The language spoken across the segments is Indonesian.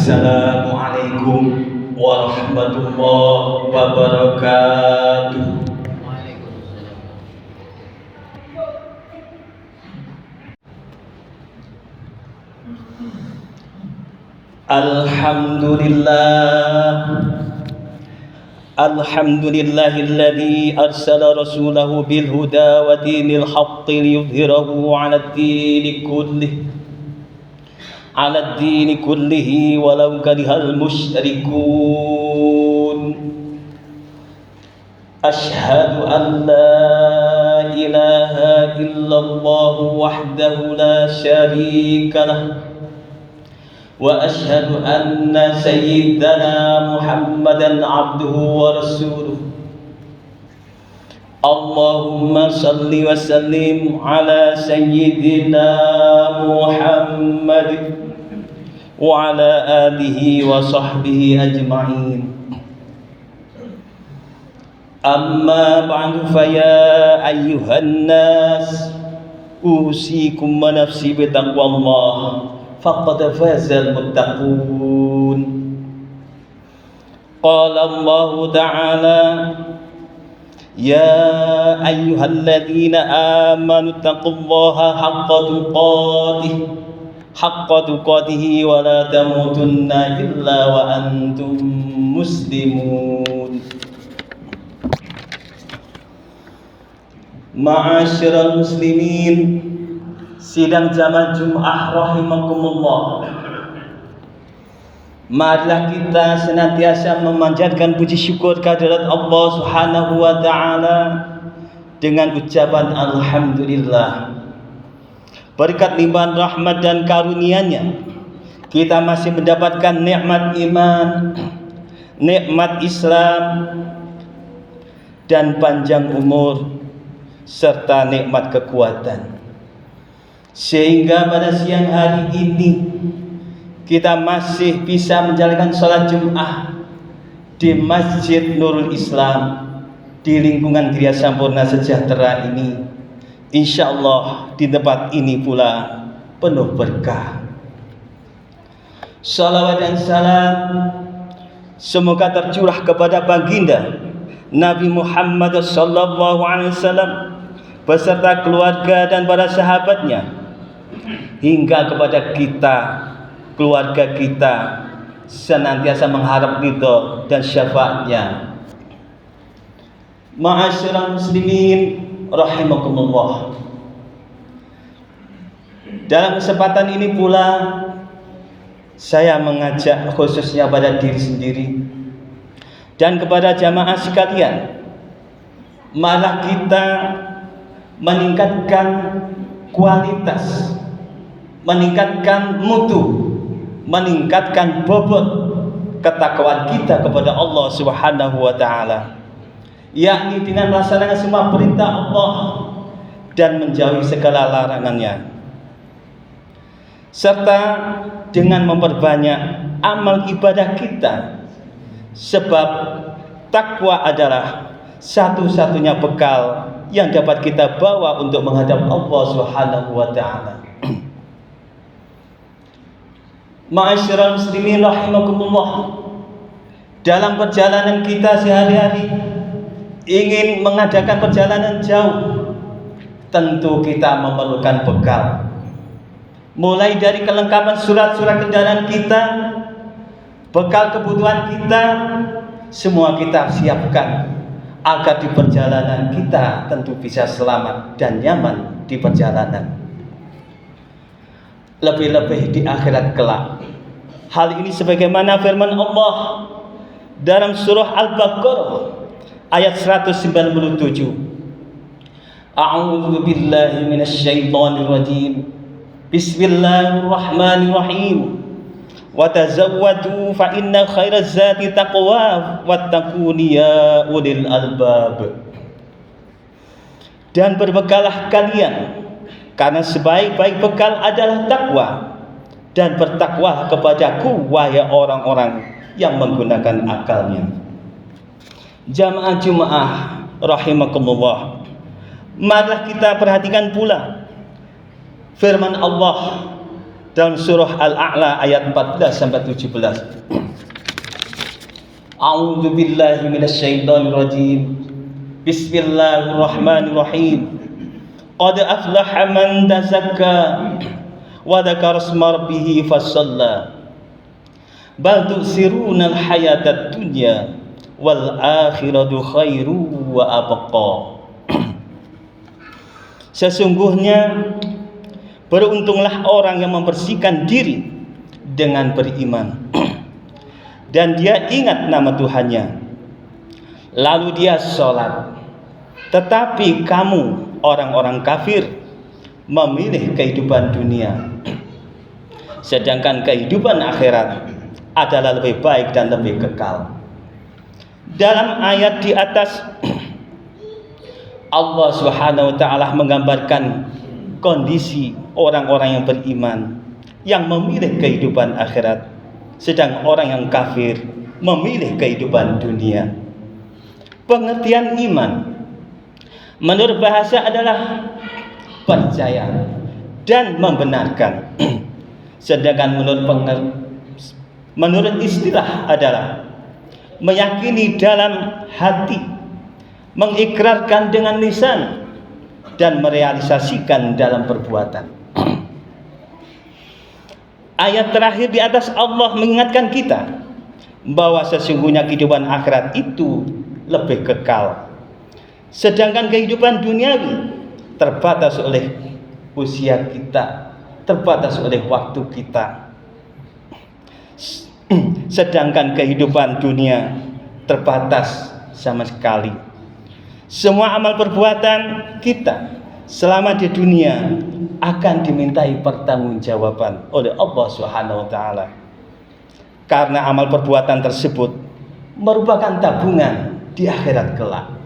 Assalamualaikum warahmatullahi wabarakatuh. Alhamdulillahilladzi arsala rasulahu bil huda wa dinil haqqi liyudhhirahu 'ala ad-dini kullihi walau karihal musyrikun. Asyhadu an la ilaha illallah wahdahu la syarika lah wa asyhadu anna sayyidana Muhammadan abduhu wa rasuluh. Allahumma salli wa sallim ala sayyidina Muhammad wa ala alihi wa sahbihi ajma'in. Amma ba'du fa ya ayyuhan nas usikum wa nafsi bi taqwallah faqad fazal muttaqun. Qala Allah ta'ala ya ayyuhalladzina amanu taqullaha haqqa tuqatih wa la tamutunna illa wa antum muslimun. Ma'asyiral muslimin, sidang jamaah Jumat rahimakumullah. Marilah kita senantiasa memanjatkan puji syukur kehadirat Allah Subhanahu wa taala dengan ucapan alhamdulillah. Berkat limpahan rahmat dan karunia-Nya, kita masih mendapatkan nikmat iman, nikmat Islam, dan panjang umur serta nikmat kekuatan. Sehingga pada siang hari ini kita masih bisa menjalankan sholat Jumat di Masjid Nurul Islam di lingkungan Gria Sampurna Sejahtera ini. Insya Allah di tempat ini pula penuh berkah. Salawat dan salam semoga tercurah kepada baginda Nabi Muhammad SAW beserta keluarga dan para sahabatnya, hingga kepada kita, keluarga kita, senantiasa mengharap ridho dan syafaatnya. Ma'asyiral muslimin rahimakumullah. Dalam kesempatan ini pula saya mengajak khususnya pada diri sendiri dan kepada jamaah sekalian, malah kita meningkatkan kualitas, meningkatkan mutu, meningkatkan bobot ketakwaan kita kepada Allah Subhanahu wa taala, yakni dengan melaksanakan semua perintah Allah dan menjauhi segala larangannya, serta dengan memperbanyak amal ibadah kita, sebab takwa adalah satu-satunya bekal yang dapat kita bawa untuk menghadap Allah Subhanahu wa taala. Ma'asyiral muslimin rahimakumullah, dalam perjalanan kita sehari-hari ingin mengadakan perjalanan jauh, tentu kita memerlukan bekal. Mulai dari kelengkapan surat-surat kendaraan kita, bekal kebutuhan kita, semua kita siapkan agar di perjalanan kita tentu bisa selamat dan nyaman di perjalanan. Lebih-lebih di akhirat kelak. Hal ini sebagaimana firman Allah dalam surah Al-Baqarah ayat 197. A'udzu billahi minasy syaithanir rajim. Bismillahirrahmanirrahim. Wa tazawwadu fa inna khairaz zati taqwa wattaquni ya ulil albab. Dan berbekalah kalian, karena sebaik-baik bekal adalah takwa, dan bertakwa kepadaku wahai orang-orang yang menggunakan akalnya. Jamaah Jumat rahimakumullah, marilah kita perhatikan pula firman Allah dalam surah Al-A'la ayat 14 sampai 17. A'udzu billahi minasyaitonir rajim. Bismillahirrahmanirrahim. Qad aflaha man tazakka wa dzakara isma rabbih fasalla. Bal tu'sirunal hayatad dunya wal akhiratu khairu wa abqa. Sesungguhnya beruntunglah orang yang membersihkan diri dengan beriman dan dia ingat nama Tuhannya, lalu dia sholat. Tetapi kamu orang-orang kafir memilih kehidupan dunia, sedangkan kehidupan akhirat adalah lebih baik dan lebih kekal. Dalam ayat di atas Allah Subhanahu wa taala menggambarkan kondisi orang-orang yang beriman yang memilih kehidupan akhirat, sedang orang yang kafir memilih kehidupan dunia. Pengertian iman menurut bahasa adalah percaya dan membenarkan, sedangkan menurut istilah adalah meyakini dalam hati, mengikrarkan dengan lisan, dan merealisasikan dalam perbuatan. Ayat terakhir di atas Allah mengingatkan kita bahwa sesungguhnya kehidupan akhirat itu lebih kekal, sedangkan kehidupan duniawi terbatas oleh usia kita, terbatas oleh waktu kita. Sedangkan kehidupan dunia terbatas sama sekali. Semua amal perbuatan kita selama di dunia akan dimintai pertanggungjawaban oleh Allah Subhanahu wa taala. Karena amal perbuatan tersebut merupakan tabungan di akhirat kelak.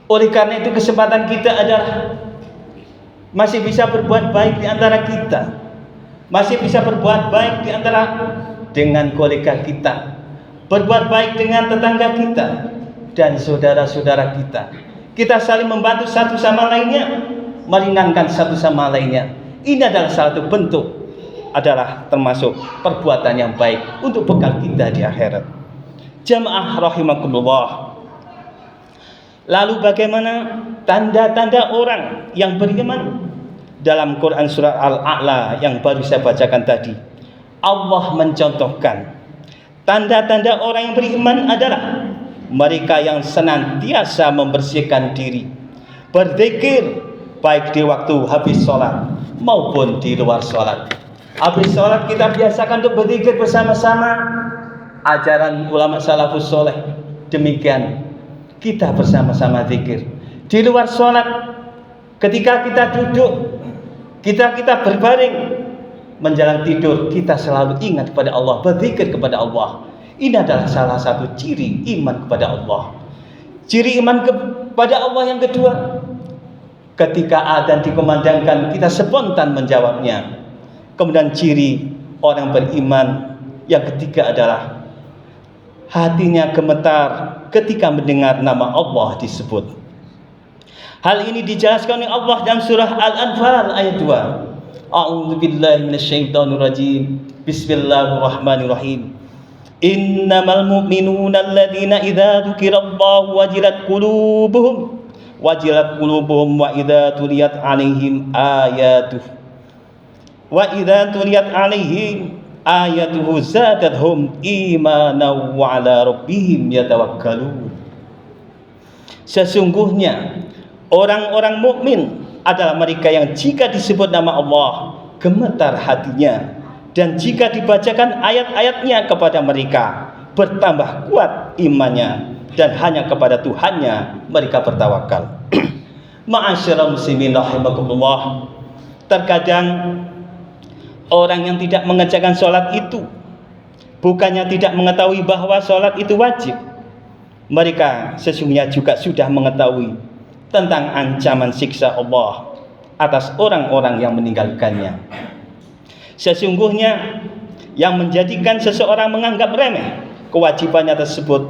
Oleh karena itu kesempatan kita adalah masih bisa berbuat baik di antara kita, masih bisa berbuat baik di antara dengan kolega kita, berbuat baik dengan tetangga kita dan saudara-saudara kita. Kita saling membantu satu sama lainnya, meringankan satu sama lainnya. Ini adalah salah satu bentuk, adalah termasuk perbuatan yang baik untuk bekal kita di akhirat. Jamaah rahimakumullah. Lalu bagaimana tanda-tanda orang yang beriman? Dalam Quran surah Al-A'la yang baru saya bacakan tadi, Allah mencontohkan tanda-tanda orang yang beriman adalah mereka yang senantiasa membersihkan diri, berzikir baik di waktu habis sholat maupun di luar sholat. Habis sholat kita biasakan untuk berzikir bersama-sama, ajaran ulama salafus soleh demikian, kita bersama-sama zikir. Di luar sholat, ketika kita duduk, kita berbaring menjelang tidur, kita selalu ingat kepada Allah, berzikir kepada Allah. Ini adalah salah satu ciri iman kepada Allah. Ciri iman kepada Allah yang kedua, ketika adzan dikumandangkan kita spontan menjawabnya. Kemudian ciri orang beriman yang ketiga adalah hatinya gemetar ketika mendengar nama Allah disebut. Hal ini dijelaskan oleh Allah dalam surah Al-Anfal ayat 2. A'udzu billahi minasyaitonir rajim. Bismillahirrahmanirrahim. Innamal mu'minuna alladzina idza dzukirallahu wajilat qulubuhum wa idza tuliyat 'alaihim ayatuhu zadatuhum imanan wa 'ala rabbihim yatawakkalun. Sesungguhnya orang-orang mukmin adalah mereka yang jika disebut nama Allah gemetar hatinya, dan jika dibacakan ayat-ayatnya kepada mereka bertambah kuat imannya, dan hanya kepada Tuhannya mereka bertawakal. Ma'asyiral muslimin rahimakumullah. Terkadang orang yang tidak mengerjakan sholat itu bukannya tidak mengetahui bahwa sholat itu wajib, mereka sesungguhnya juga sudah mengetahui tentang ancaman siksa Allah atas orang-orang yang meninggalkannya. Sesungguhnya yang menjadikan seseorang menganggap remeh kewajibannya tersebut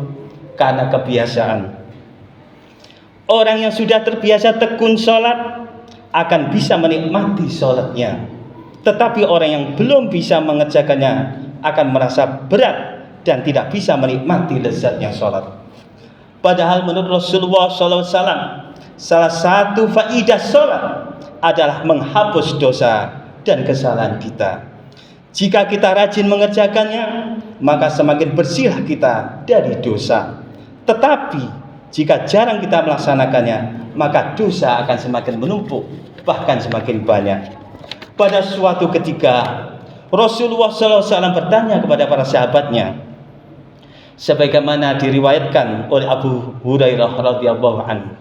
karena kebiasaan. Orang yang sudah terbiasa tekun sholat akan bisa menikmati sholatnya. Tetapi orang yang belum bisa mengerjakannya akan merasa berat dan tidak bisa menikmati lezatnya sholat. Padahal menurut Rasulullah SAW, salah satu faidah sholat adalah menghapus dosa dan kesalahan kita. Jika kita rajin mengerjakannya, maka semakin bersihlah kita dari dosa. Tetapi jika jarang kita melaksanakannya, maka dosa akan semakin menumpuk, bahkan semakin banyak. Pada suatu ketika, Rasulullah SAW bertanya kepada para sahabatnya, sebagaimana diriwayatkan oleh Abu Hurairah radhiyallahu anhu.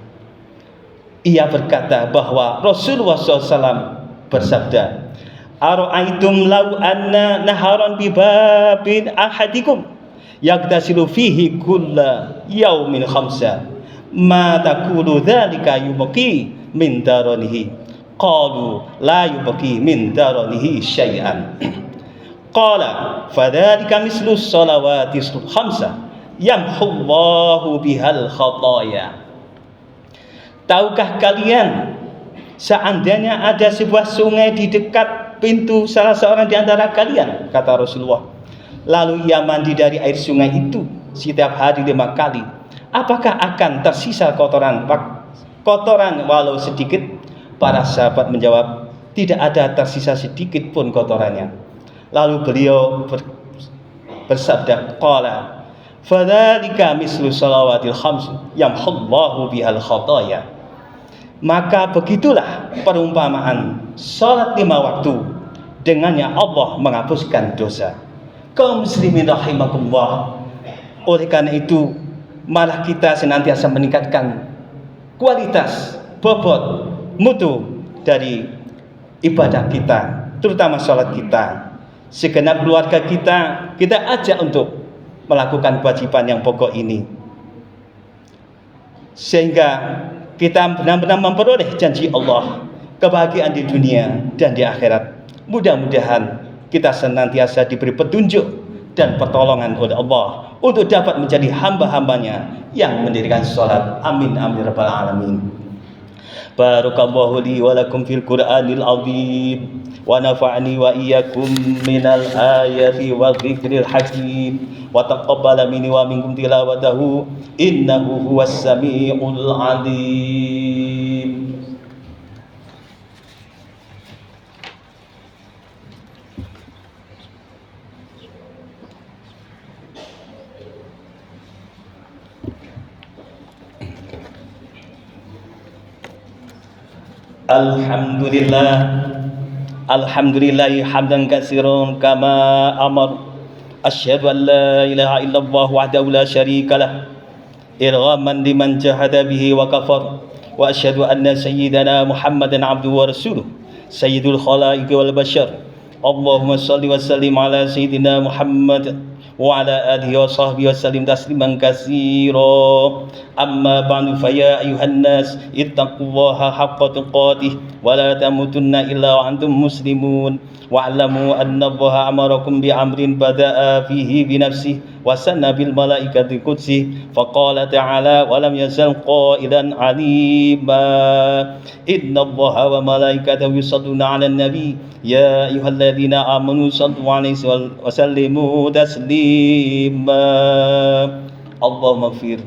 Ia berkata bahwa Rasulullah SAW bersabda, "Ara'aitum law anna naharan bi babin ahadikum yaghtasilu fihi kulla yaumin khamsa ma taqulu dzalika yubqi min daranihi." Qalu la yubqi min daranihi syai'an. Qala fadzalika mislu sholawati khamsa yamhullahu bihal khataya. Tahukah kalian, seandainya ada sebuah sungai di dekat pintu salah seorang di antara kalian, kata Rasulullah, lalu ia mandi dari air sungai itu setiap hari 5 kali, apakah akan tersisa kotoran walau sedikit? Para sahabat menjawab, tidak ada tersisa sedikit pun kotorannya. Lalu beliau bersabda, qala fadzalika mislu shalawatil khams yamhullahu bihal khataya. Maka begitulah perumpamaan salat 5 waktu, dengannya Allah menghapuskan dosa. Kaum muslimin rahimakumullah, oleh karena itu malah kita senantiasa meningkatkan kualitas, bobot, mutu dari ibadah kita, terutama salat kita. Segenap keluarga kita ajak untuk melakukan kewajiban yang pokok ini, sehingga kita benar-benar memperoleh janji Allah, kebahagiaan di dunia dan di akhirat. Mudah-mudahan kita senantiasa diberi petunjuk dan pertolongan oleh Allah untuk dapat menjadi hamba-hambanya yang mendirikan sholat. Amin amin rabbal alamin. Barakallahu li wa lakum fil Qur'anil azim wa nafa'ani wa iyyakum minal ayati wa dzikril hakim wa taqabbala minni wa minkum tilawatahu innahu huwas samiul alim. Alhamdulillah hamdan katsiran kama amar. Asyhadu an la ilaha illallah wahdahu la syarika lah irghaman liman jahada bihi wa kafar. Wa asyhadu anna sayyidana Muhammadan abduhu wa rasuluh sayyidul khalaiqi wal bashar. Allahumma shalli wa sallim ala sayyidina Muhammad wa ala alihi wa sahbihi wa sallim tasliman katsira. Amma ba'du, fa ya ayuhan nas ittaqullaha haqqa tuqatih wa la tamutunna illa wa antum muslimun wa'lamu anna Allaha amarakum bi amrin bada'a fihi bi nafsihi wa sanna bil malaikati qudsi faqala ta'ala wa lam yazal qailan alima inna Allaha wa malaikatahu yusalluna 'alan nabi ya ayyuhalladzina amanu sallu 'alaihi wa sallimu taslima. Allahumma ighfir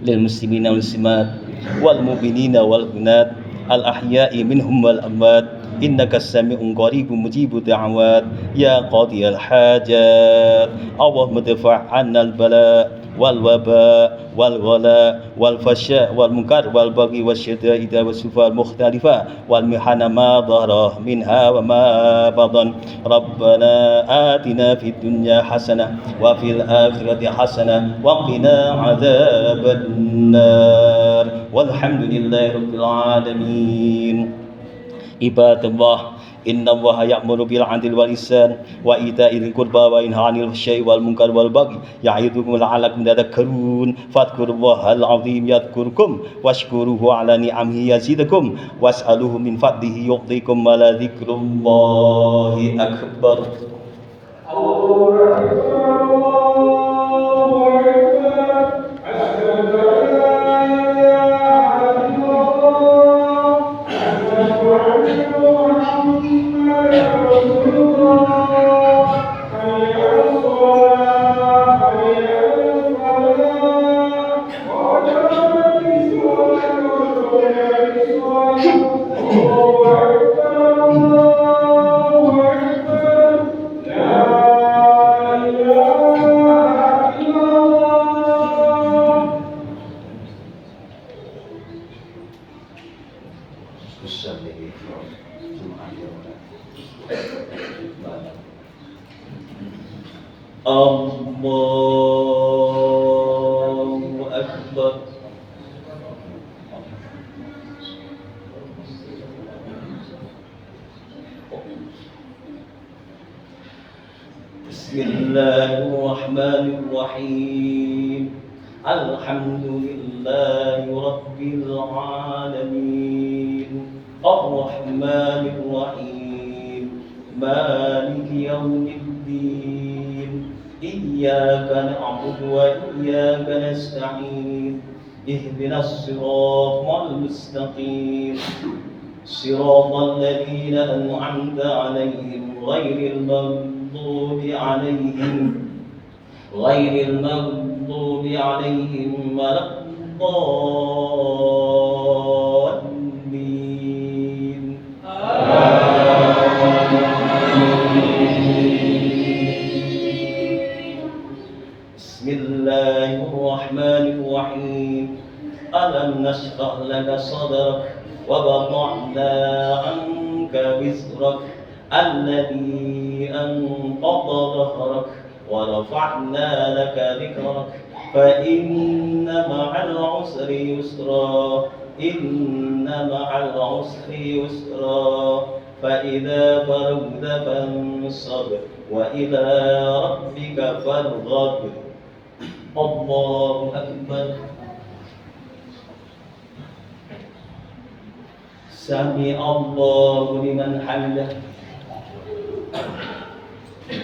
lil muslimina wal muslimat wal mu'minina wal mu'minat al ahya'i minhum wal amwat innaka sami'un qaribun mujibud da'awat ya qadiyal hajat. Allahumma dafa' 'annal bala wal waba wal ghala wal fasya wal munkar wal baghi wasyada'ida wasufal mukhtalifa wal mihana ma dhahara minha wa ma badan. Rabbana atina fid dunya hasanah wa fil akhirati hasanah wa qina adzaban nar walhamdulillahi rabbil alamin. Ibadallah, inna Allaha ya'muru bil 'adli wal ihsan wa ita'i dzil qurba wa yanha 'anil fahsya'i wal munkar wal baghi ya'idukum la'allakum tadhakkarun. Fadhkurullahal 'azim yadhkurkum washkuruhu 'ala ni'amihi yazidukum was'aluhu min fadlihi yu'tikum wa la dzikrullahi akbar. Allahu akbar. Yeah. Allahu Akbar. Bismillahirrahmanirrahim. Alhamdulillahi Rabbil Alamin. Ar-Rahmanir-Rahim. Maliki yawmiddin. Iyyaka na'budu wa iyyaka nasta'in. Ihdinas siratal mustaqim. Siratal ladzina an'amta 'alaihim ghairil maghdubi 'alaihim waladdallin. Bismillahirrahmanirrahim. Alam nashrah laka sadrak wa wada'na 'anka wizrak alladhi anqadha dhahrak wa rafa'na laka dhikrak fa inna ma'al 'usri yusra inna ma'al 'usri yusra fa idza faragta fansab wa ila rabbika farghab. Allahu Akbar. Sami Allahu liman hamidah.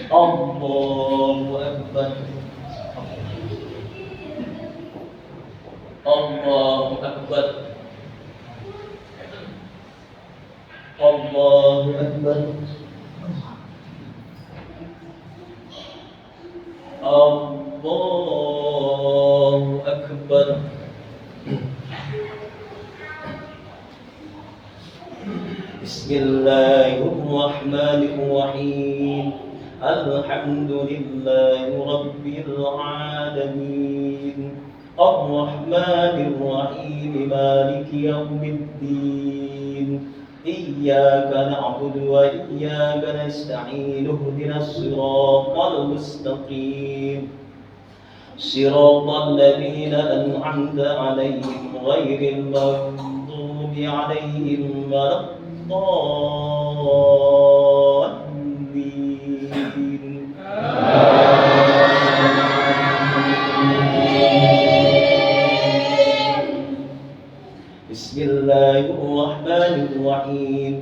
Allahu Akbar. Allahu Akbar. Allahu Akbar. Allahu Akbar. Bismillahirrahmanirrahim. Alhamdulillahi Rabbil Alamin. Ar-Rahmanir-Rahim. Maliki yawmiddin. Iyyaka na'budu wa iyyaka nasta'in. Ihdinas siratal mustaqim. Siratal ladzina an'amta 'alaihim ghairil maghdubi 'alaihim waladdallin. Bismillahirrahmanirrahim.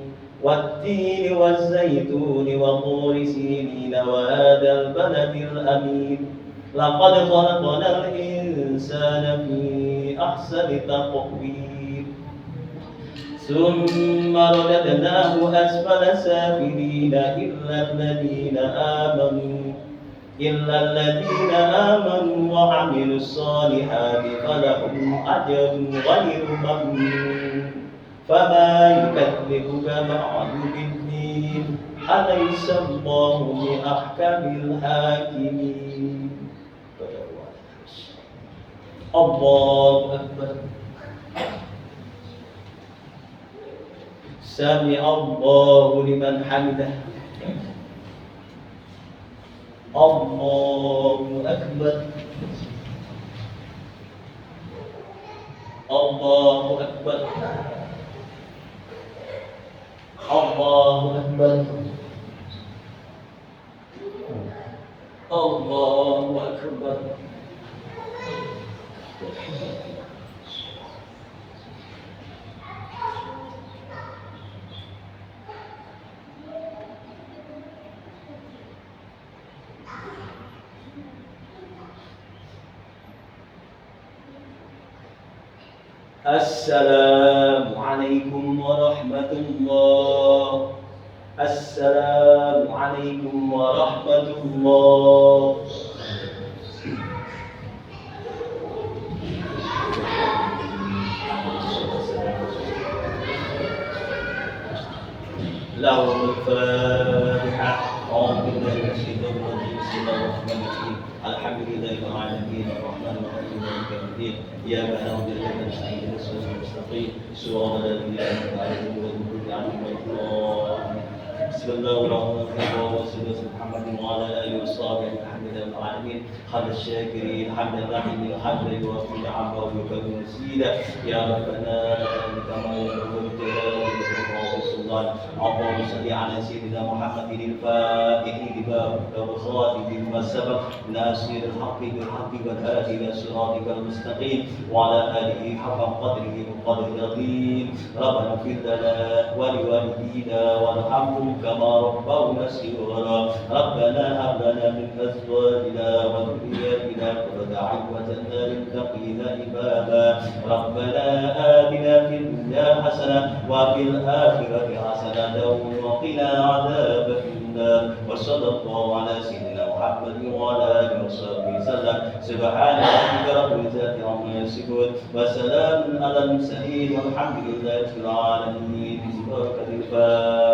Wat-tini waz-zaytuni wa turi sinin wa hadzal baladil amin. Laqad khalaqnal insana fi ahsani taqwim. Thumma radadnahu asfala safilina إلا الذين آمنوا وعملوا الصالحات فلهم أجر غير ممنون. فما يكذبك بعد بالدين أليس الله بأحكم الحاكمين. الله أكبر. سمع الله لمن حمده. Allahu Akbar. Allahu Akbar. Allahu Akbar. Allahu Akbar. Assalamualaikum warahmatullah. Assalamualaikum warahmatullah. Lahul Fatihah. A'udzu billahi minasyaitonir rajim. Bismillahirrahmanirrahim. Alhamdulillahil alamin. Arrahmanir rahim. Maliki yaumiddin. Iyyaka na'budu wa iyyaka nasta'in. Ihdinas siratal mustaqim. Siratal ladzina an'amta 'alaihim ghairil maghdubi 'alaihim waladdallin. Bismillahirrahmanirrahim. Wa sallallahu alaihi wa sallam wa ala alihi wa sahbihi. العالمين حمد الشاكرين حمد الراحمين حمدا يوفي نعمه ويكرم مزيدا يا ربنا كما يقول الجلال والسلطان اللهم صل على سيدنا محمد الفاتح لما والخاتم لما سبق ناصر الحق بالحق والهادي الى صراطك المستقيم وعلى اله حق قدره وقدر العظيم ربنا اغفر لنا ولوالدينا وارحمهم كما ربونا صغارا ربنا هب لنا من ازواجنا وذرياتنا قرة اعين واجعلنا للمتقين اماما ربنا آتنا في الدنيا حسنه وفي الاخره حسنه وقنا عذاب النار وصلى الله على سيدنا محمد وعلى اله وصحبه وسلم سبحان ربك رب العزه عما يصفون وسلام على المرسلين والحمد لله رب العالمين ببركه الفاتحه